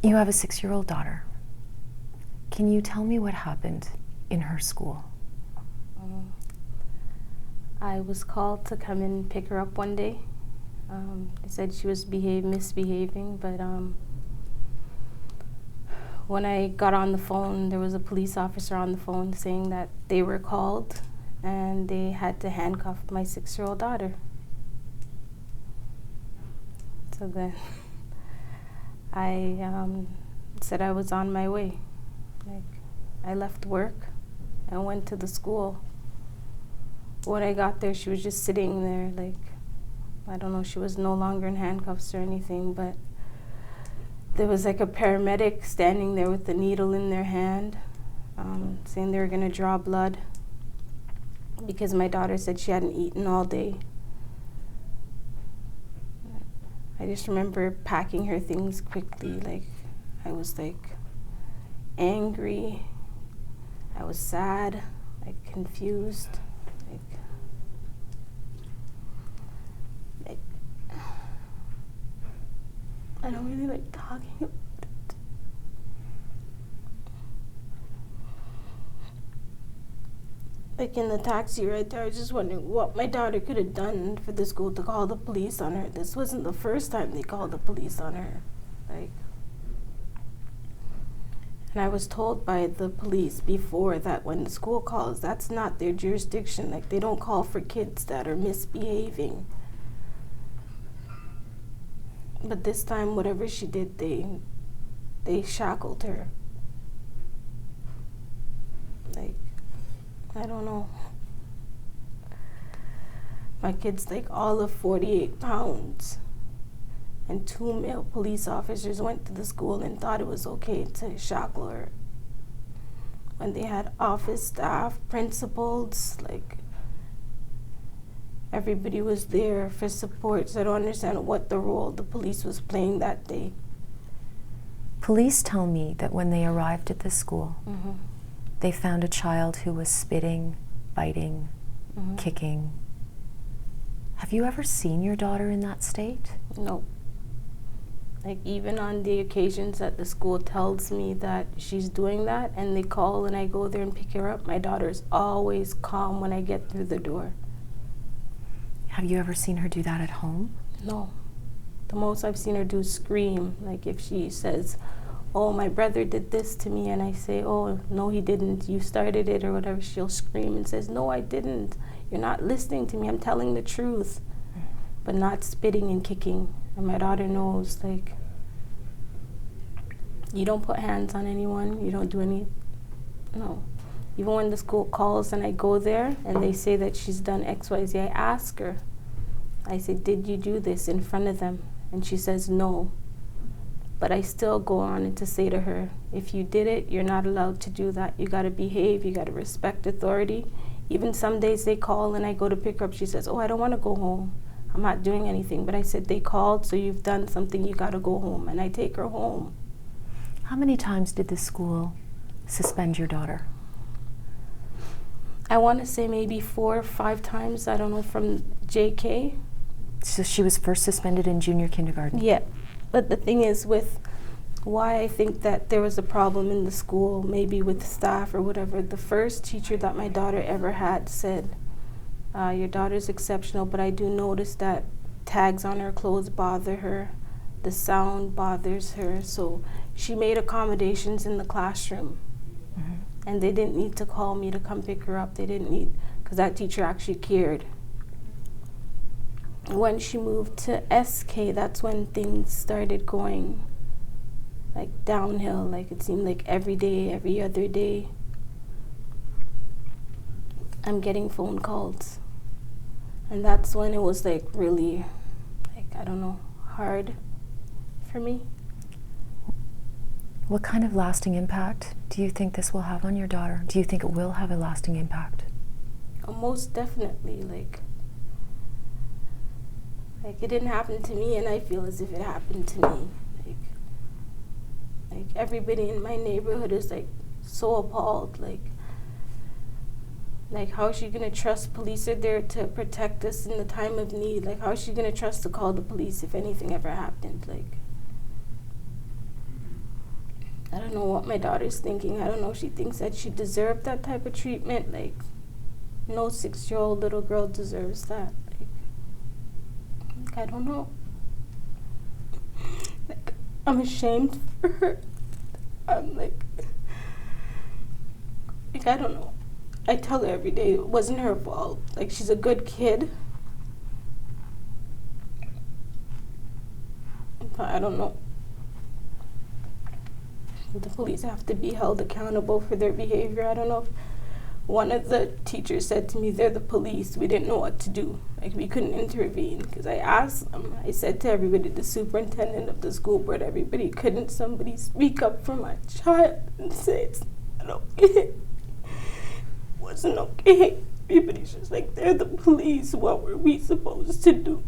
You have a 6-year-old daughter. Can you tell me what happened in her school? I was called to come and pick her up one day. They said she was misbehaving, but when I got on the phone, there was a police officer on the phone saying that they were called and they had to handcuff my 6-year-old daughter. So then I said I was on my way. I left work and went to the school. When I got there, she was just sitting there, I don't know, she was no longer in handcuffs or anything, but there was a paramedic standing there with the needle in their hand, saying they were gonna draw blood because my daughter said she hadn't eaten all day. I just remember packing her things quickly, I was angry, I was sad, confused. I don't really like talking about it. In the taxi right there, I was just wondering what my daughter could have done for the school to call the police on her. This wasn't the first time they called the police on her. And I was told by the police before that when the school calls, that's not their jurisdiction. They don't call for kids that are misbehaving. But this time, whatever she did, they shackled her. I don't know. My kid's all of 48 pounds. And 2 male police officers went to the school and thought it was okay to shackle her. When they had office staff, principals, everybody was there for support, so I don't understand what the role the police was playing that day. Police tell me that when they arrived at the school, they found a child who was spitting, biting, kicking. Have you ever seen your daughter in that state? No. Even on the occasions that the school tells me that she's doing that and they call and I go there and pick her up, my daughter's always calm when I get through the door. Have you ever seen her do that at home? No. The most I've seen her do is scream. If she says, oh, my brother did this to me, and I say, oh, no, he didn't, you started it or whatever, she'll scream and says, no, I didn't. You're not listening to me, I'm telling the truth. But not spitting and kicking. And my daughter knows, you don't put hands on anyone, you don't do any, no. Even when the school calls and I go there and they say that she's done X, Y, Z, I ask her. I say, did you do this in front of them? And she says, no. But I still go on to say to her, if you did it, you're not allowed to do that. You gotta behave, you gotta respect authority. Even some days they call and I go to pick her up, she says, oh, I don't wanna go home. I'm not doing anything. But I said, they called, so you've done something, you gotta go home. And I take her home. How many times did the school suspend your daughter? I want to say maybe 4 or 5 times, I don't know, from JK. So she was first suspended in junior kindergarten? Yeah, but the thing is with why I think that there was a problem in the school, maybe with staff or whatever, the first teacher that my daughter ever had said, your daughter's exceptional, but I do notice that tags on her clothes bother her, the sound bothers her, so she made accommodations in the classroom. And they didn't need to call me to come pick her up. They didn't need, because that teacher actually cared. When she moved to SK, that's when things started going downhill. It seemed every day, every other day, I'm getting phone calls. And that's when it was really, I don't know, hard for me. What kind of lasting impact do you think this will have on your daughter? Do you think it will have a lasting impact? Oh, most definitely. It didn't happen to me, and I feel as if it happened to me. Everybody in my neighborhood is so appalled. How is she gonna trust police are there to protect us in the time of need? How is she gonna trust to call the police if anything ever happened? I don't know what my daughter's thinking. I don't know if she thinks that she deserved that type of treatment. Like, no 6-year-old little girl deserves that. Like, I don't know. Like, I'm ashamed for her. I'm like, I don't know. I tell her every day it wasn't her fault. Like, she's a good kid. But I don't know. The police have to be held accountable for their behavior. I don't know if one of the teachers said to me, they're the police. We didn't know what to do. Like, we couldn't intervene. Because I asked them, I said to everybody, the superintendent of the school board, everybody, couldn't somebody speak up for my child and say it's not okay? It wasn't okay. Everybody's just like, they're the police. What were we supposed to do?